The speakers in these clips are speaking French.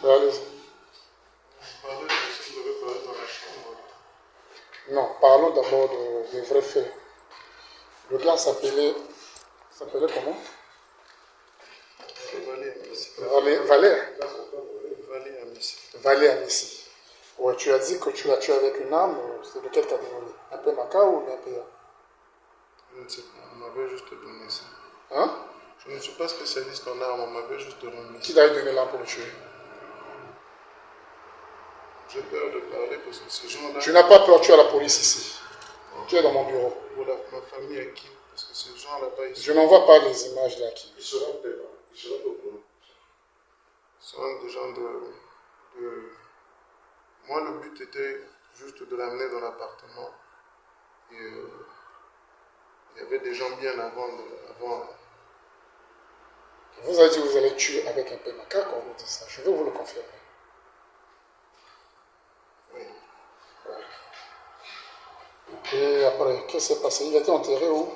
Allez-y. Parlez de ce que vous avez parlé dans la chambre. Non, parlons d'abord des vrais faits. Le gars s'appelait comment? Valet Amissi. Valère Amissi. Valère Amissi. Ouais, tu as dit que tu l'as tué avec une arme, c'est de quelle catégorie? Un peu maca ou un peu? Je ne sais pas, on m'avait juste donné ça. Hein? Je ne suis pas spécialiste en armes, on m'avait juste donné Qui ça. t'a donné l'arme pour le tuer? J'ai peur de parler parce que ces gens-là... Tu n'as pas peur, tu es à la police ici. Tu es dans mon bureau. Pour ma famille à qui? Parce que ces gens là-bas, ils Je n'envoie pas les images là qui. Ils seront peut-être. Ils seront au courant. Ce sont des gens de... Moi, le but était juste de l'amener dans l'appartement. Et il y avait des gens bien avant. Vous avez dit que vous allez tuer avec un peu maca quand vous dites ça. Je veux vous le confirmer. Oui. Ouais. Et après, qu'est-ce qui s'est passé? Il a été enterré où?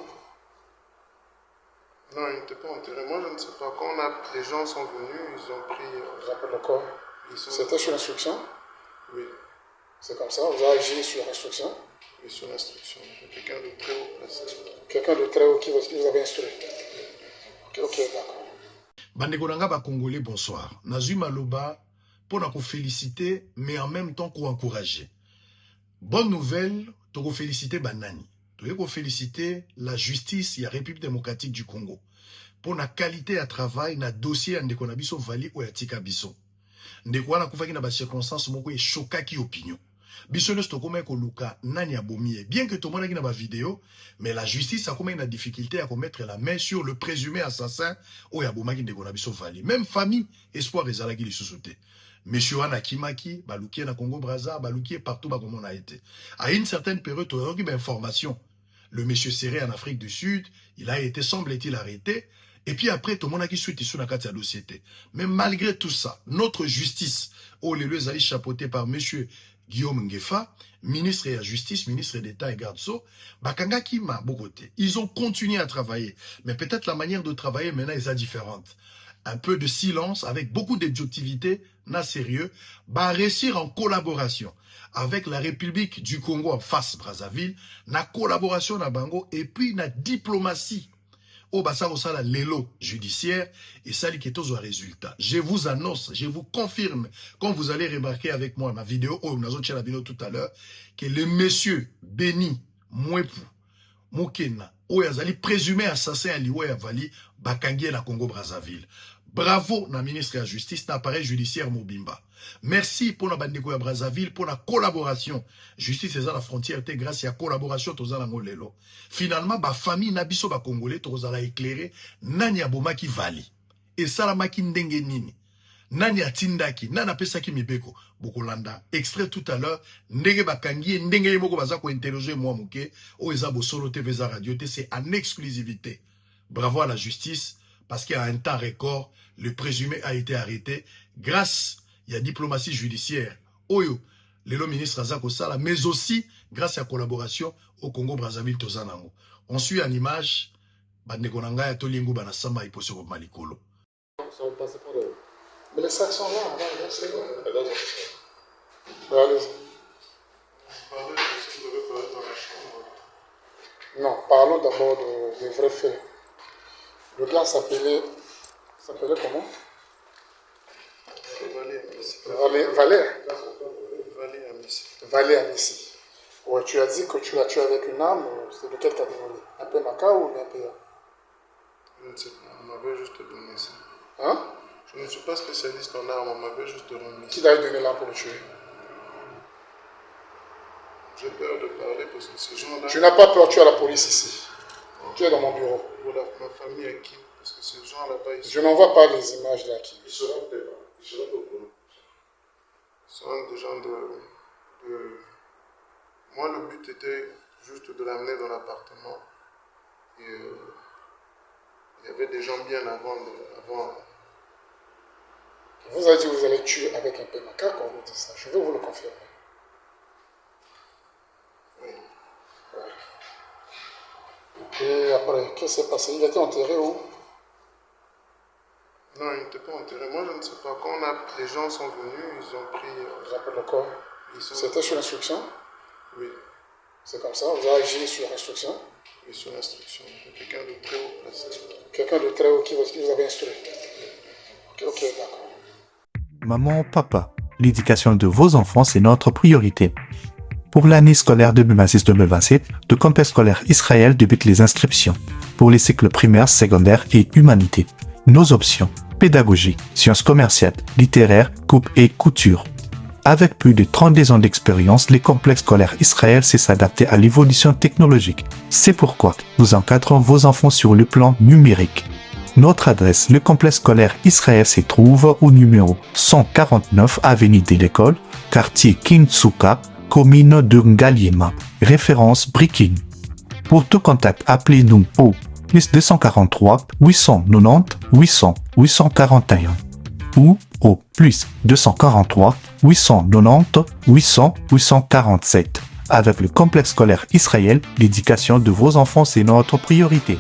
Non, il n'était pas enterré. Moi, je ne sais pas. Quand les gens sont venus, ils ont pris... Vous appelez le corps? C'était sur instruction? Oui. C'est comme ça? Vous avez agi sur instruction? Oui, sur instruction. Quelqu'un de très haut placé. Quelqu'un de très haut qui vous avait instruit? Ok, d'accord. Bandeko nanga ba Congolais, bonsoir. Nazui Maloba, pour nous féliciter, mais en même temps qu'on encourager. Bonne nouvelle, tu féliciter Banani. Tu féliciter la justice et la République démocratique du Congo. Pour la qualité à travail, na dossier ndeko na biso vali ou yatika biso. Ndeko wana kufaki na ba circonstances moko e chokaki opinion. Biso nesto koma ko luka nani abomie. Bien que tout le monde na ba vidéo, mais la justice a comme une difficulté à mettre la main sur le présumé assassin ou yabomaki ndeko na biso vali. Même famille espoir ezalaki li sosote. Monsieur Wana Kimaki, baluki na Congo Brazza, baluki partout comme on a été. À une certaine période, tu as eu information. Le monsieur serré en Afrique du Sud, il a été, semble-t-il, arrêté. Et puis après, tout le monde a qui suit sur la carte de société. Mais malgré tout ça, notre justice, oh les lieux chapeauté par monsieur Guillaume Ngefa, ministre de la Justice, ministre d'État et garde-sceaux, Bakanga Kima, Bogoté, ils ont continué à travailler. Mais peut-être la manière de travailler maintenant est différente. Un peu de silence, avec beaucoup d'objectivité, na sérieux, va réussir en collaboration avec la République du Congo en face Brazzaville, na collaboration na Bango, et puis na diplomatie au basa au sala l'élo judiciaire, et ça li ketos au résultat. Je vous annonce, je vous confirme, quand vous allez remarquer avec moi ma vidéo, ou nous avons la vidéo tout à l'heure, que le monsieur Béni Mouepou, Mokena, Oyazali, présumé assassin à Liwe Avali, Bakangie na Congo Brazzaville. Bravo, na ministre de la Justice, na appareil judiciaire Mobimba. Merci pour la bandeko ya Brazzaville, pour la collaboration. Justice est à la frontière, grâce à la collaboration, toza na ngolelo. Finalement, ba famille na biso ba Congolais, toza la éclairé, nani abomaki vali. Et salamaki ndenge nini. Nani atindaki, nani apesaki mibeko. Bokolanda, extrait tout à l'heure, ndenge bakangi, ndenge yemoko baza ko interroger moi mouke, o eza bo solo TV za radio, c'est en exclusivité. Bravo à la justice, parce qu'il y a un temps record, le présumé a été arrêté grâce à la diplomatie judiciaire. Oyo, le ministre Azako Sala, mais aussi grâce à la collaboration au Congo Brazzaville Tozanango. On suit en image, Bandekonanga ya Tolingo Banasamba et Posoko Malikolo. Mais les sacs sont là, c'est là. Allez-y. Parlez de ce que vous avez parlé dans la chambre. Non, parlons d'abord des vrais faits. Le gars s'appelait comment? Valère Amissi. Ouais, tu as dit que tu l'as tué avec une arme, c'est de quelle catégorie? Un peu maca ou un peu? Je ne sais pas, on m'avait juste donné ça. Hein? Je ne suis pas spécialiste en armes, on m'avait juste donné ça. Qui t'a donné l'arme pour le tuer? J'ai peur de parler parce que ces gens-là... Tu n'as pas peur, tu es à la police ici. Tu es dans mon bureau. Pour ma famille à qui? Parce que ces gens là-bas... Je n'envoie pas les images là qui. Ils seront peut-être. Ils seront au courant. Ce sont des gens de... Moi, le but était juste de l'amener dans l'appartement. Et il y avait des gens bien avant. Vous avez dit que vous allez tuer avec un peu maca quand vous dites ça. Je veux vous le confirmer. Oui. Ouais. Et après, qu'est-ce qui s'est passé? Il a été enterré où? Non, ils n'étaient pas enterrés. Moi, je ne sais pas. Quand les gens sont venus, ils ont pris... Ils appellent le corps. C'était sur instruction? Oui. C'est comme ça, vous avez agi sur instruction? Oui, sur instruction. Quelqu'un de très haut placé. Quelqu'un de très haut qui vous avait instruit? Ok, d'accord. Maman, papa, l'éducation de vos enfants, c'est notre priorité. Pour l'année scolaire 2026-2027, le campus scolaire Israël débute les inscriptions pour les cycles primaires, secondaires et humanité. Nos options: pédagogie, sciences commerciales, littéraires, coupe et couture. Avec plus de 32 ans d'expérience, les complexes scolaires Israël sait s'adapter à l'évolution technologique. C'est pourquoi nous encadrons vos enfants sur le plan numérique. Notre adresse, le complexe scolaire Israël se trouve au numéro 149 avenue de l'École, quartier Kintsuka, commune de Ngaliema, référence Brikin. Pour tout contact, appelez-nous au plus 243 890 800 841 ou au plus 243 890 800 847. Avec le complexe scolaire Israël, l'éducation de vos enfants, c'est notre priorité.